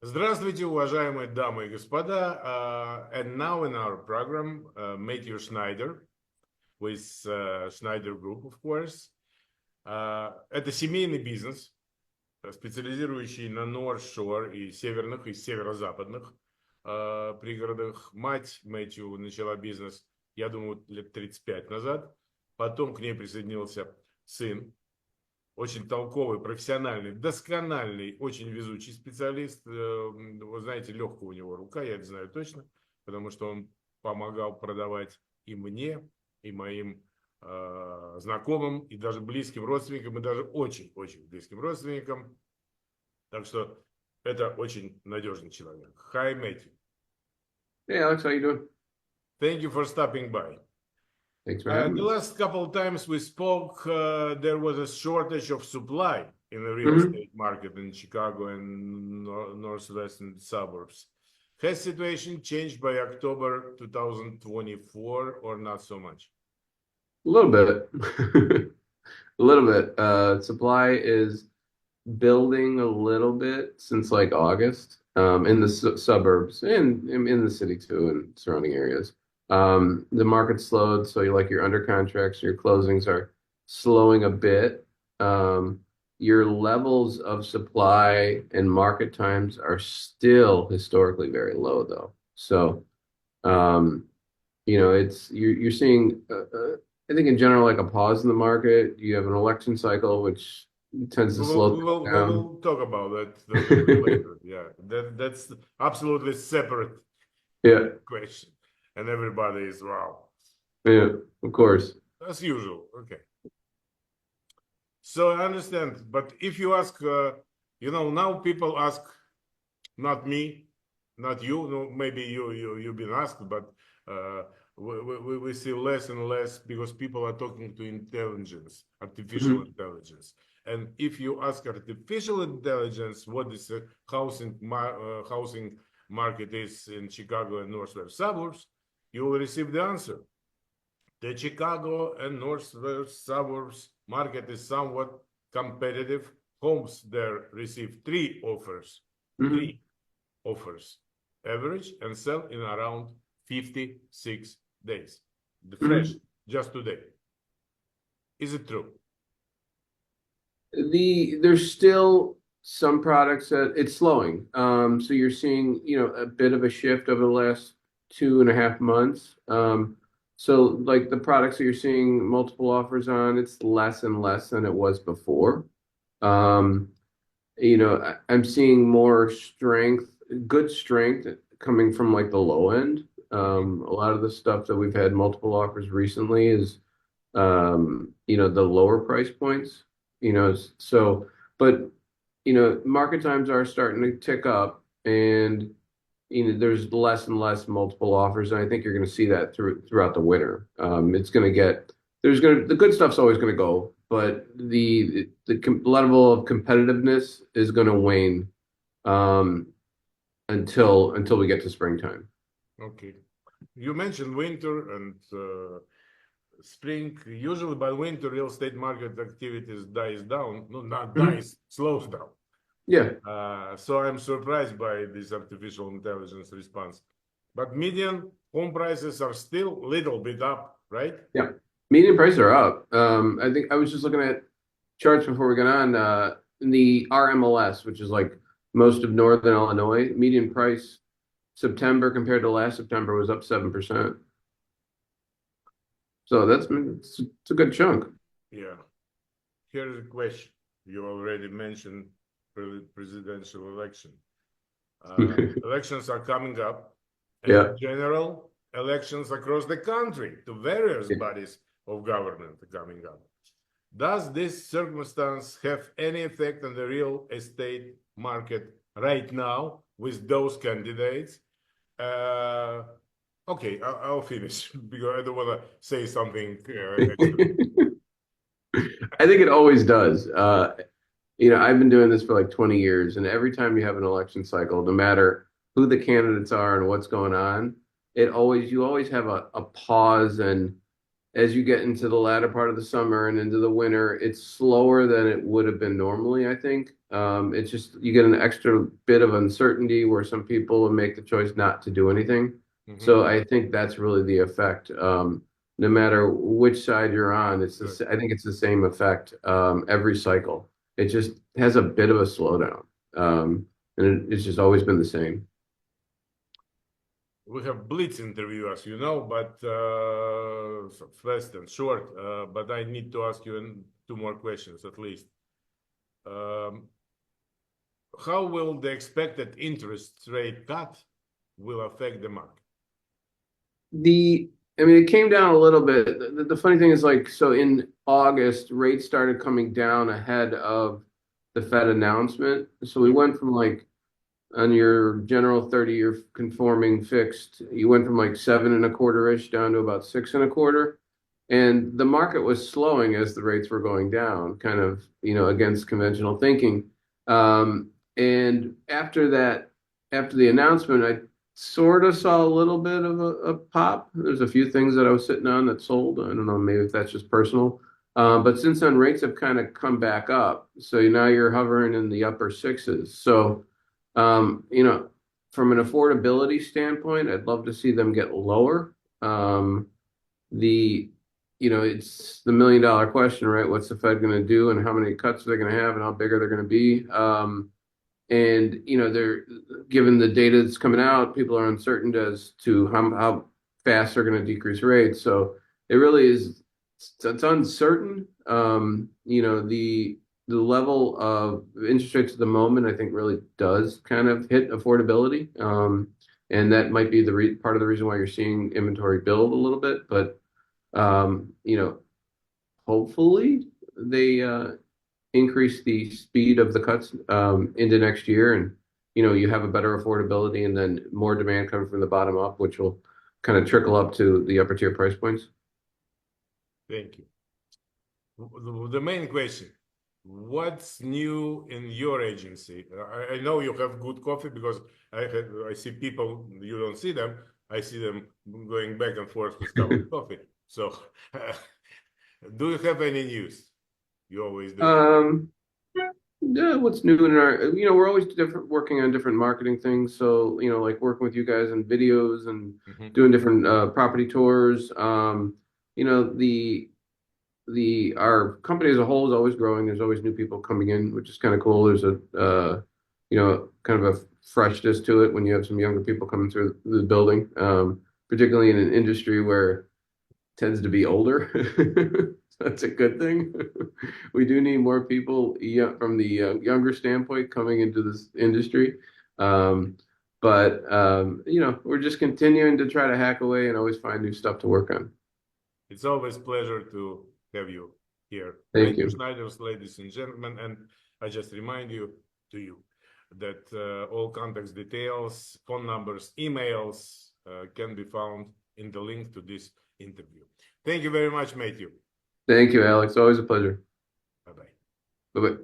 Здравствуйте, уважаемые дамы и господа. And now in our program, Meet Your Schneider with Schneider Group, of course. Это семейный бизнес, специализирующий на North Shore и северных, и северо-западных пригородах. Мать Мэтью начала бизнес, я думаю, лет 35 назад. Потом к ней присоединился сын. Очень толковый, профессиональный, доскональный, очень везучий специалист. Вы знаете, легкая у него рука, я это знаю точно, потому что он помогал продавать и мне, и моим знакомым, и даже близким родственникам, и даже очень-очень близким родственникам. Так что это очень надежный человек. Hi, Matthew. Hey Alex, how you doing? Thank you for stopping by. Thanks for having The me. last couple of times we spoke, there was a shortage of supply in the real Mhm. estate market in Chicago and northwestern suburbs. Has situation changed by October 2024 or not so much? A little bit. A little bit. Supply is building a little bit since like August, in the suburbs and in the city too and surrounding areas. The market slowed, so you like your under contracts, your closings are slowing a bit. Your levels of supply and market times are still historically very low though. So, um, it's you're seeing I think in general like a pause in the market. You have an election cycle which tends to We slow will, we will, things we down. will talk about that later. Yeah, that's absolutely separate Yeah, question. And everybody is wow. yeah, of course. As usual. Okay. So I understand. But if you ask, now people ask, not me, not you. No, maybe you've been asked, but we see less and less because people are talking to intelligence, artificial Mhm. intelligence. And if you ask artificial intelligence what is a housing market is in Chicago and northwest suburbs, you will receive the answer. The Chicago and northwest suburbs market is somewhat competitive. Homes there receive three offers Mhm. average and sell in around 56 days. The fresh, Mhm. just today. Is it true? There's still some products that it's slowing. So you're seeing, a bit of a shift over the last 2.5 months. So like the products that you're seeing multiple offers on, it's less and less than it was before. Um, I'm seeing more strength, good strength coming from like the low end. A lot of the stuff that we've had multiple offers recently is, the lower price points, so, but, market times are starting to tick up and, there's less and less multiple offers. And I think you're going to see that throughout the winter. It's going to get, the good stuff's always going to go, but the level of competitiveness is going to wane, um, until we get to springtime. Okay. You mentioned winter and spring. Usually by winter, real estate market activities dies down. No, not Mhm. dies, slows down. Yeah. So I'm surprised by this artificial intelligence response. But median home prices are still a little bit up, right? Yeah. Median prices are up. I think I was just looking at charts before we got on. In the RMLS, which is like most of Northern Illinois, median price September compared to last September was up 7%. So it's a good chunk. Yeah. Here's a question. You already mentioned presidential election. Elections are coming up, and in Yeah. general, elections across the country to various Yeah. bodies of government are coming up. Does this circumstance have any effect on the real estate market right now with those candidates? Okay, I'll finish because I don't want to say something extra. I think it always does. I've been doing this for like 20 years, and every time you have an election cycle, no matter who the candidates are and what's going on, you always have a pause and as you get into the latter part of the summer and into the winter, it's slower than it would have been normally, I think. It's just you get an extra bit of uncertainty where some people will make the choice not to do anything. So I think that's really the effect. No matter which side you're on, I think it's the same effect every cycle. It just has a bit of a slowdown. It's just always been the same. We have blitz interview, as you know, but fast and short. But I need to ask you two more questions at least. How will the expected interest rate cut will affect the market? I mean, it came down a little bit. The funny thing is, like, so in August, rates started coming down ahead of the Fed announcement. So we went from like on your general 30-year conforming fixed, you went from like 7.25-ish down to about 6.25. And the market was slowing as the rates were going down, kind of, against conventional thinking. And after the announcement, I sort of saw a little bit of a pop. There's a few things that I was sitting on that sold. I don't know, maybe if that's just personal. But since then, rates have kind of come back up. So now you're hovering in the upper sixes. So, from an affordability standpoint, I'd love to see them get lower. It's the million-dollar question, right? What's the Fed going to do, and how many cuts are they going to have, and how big are they going to be? They're given the data that's coming out, people are uncertain as to how fast they're going to decrease rates. So it really is, it's uncertain. The level of interest rates at the moment, I think, really does kind of hit affordability. And that might be part of the reason why you're seeing inventory build a little bit. But, hopefully they increase the speed of the cuts into next year, and you have a better affordability, and then more demand coming from the bottom up, which will kind of trickle up to the upper tier price points. Thank you. The main question: what's new in your agency? I know you have good coffee because I see people, you don't see them. I see them going back and forth with cup of coffee. So, do you have any news? You always do. Yeah, what's new in we're always working on different marketing things. So, like working with you guys on videos and doing different property tours. Our company as a whole is always growing. There's always new people coming in, which is kind of cool. There's kind of a freshness to it when you have some younger people coming through the building, particularly in an industry where it tends to be older. That's a good thing. We do need more people from the younger standpoint coming into this industry. We're just continuing to try to hack away and always find new stuff to work on. It's always a pleasure to have you here. Thank you, Schneiders, ladies and gentlemen. And I just remind you that all contact details, phone numbers, emails can be found in the link to this interview. Thank you very much, Matthew. Thank you, Alex. Always a pleasure. Bye-bye. Bye-bye.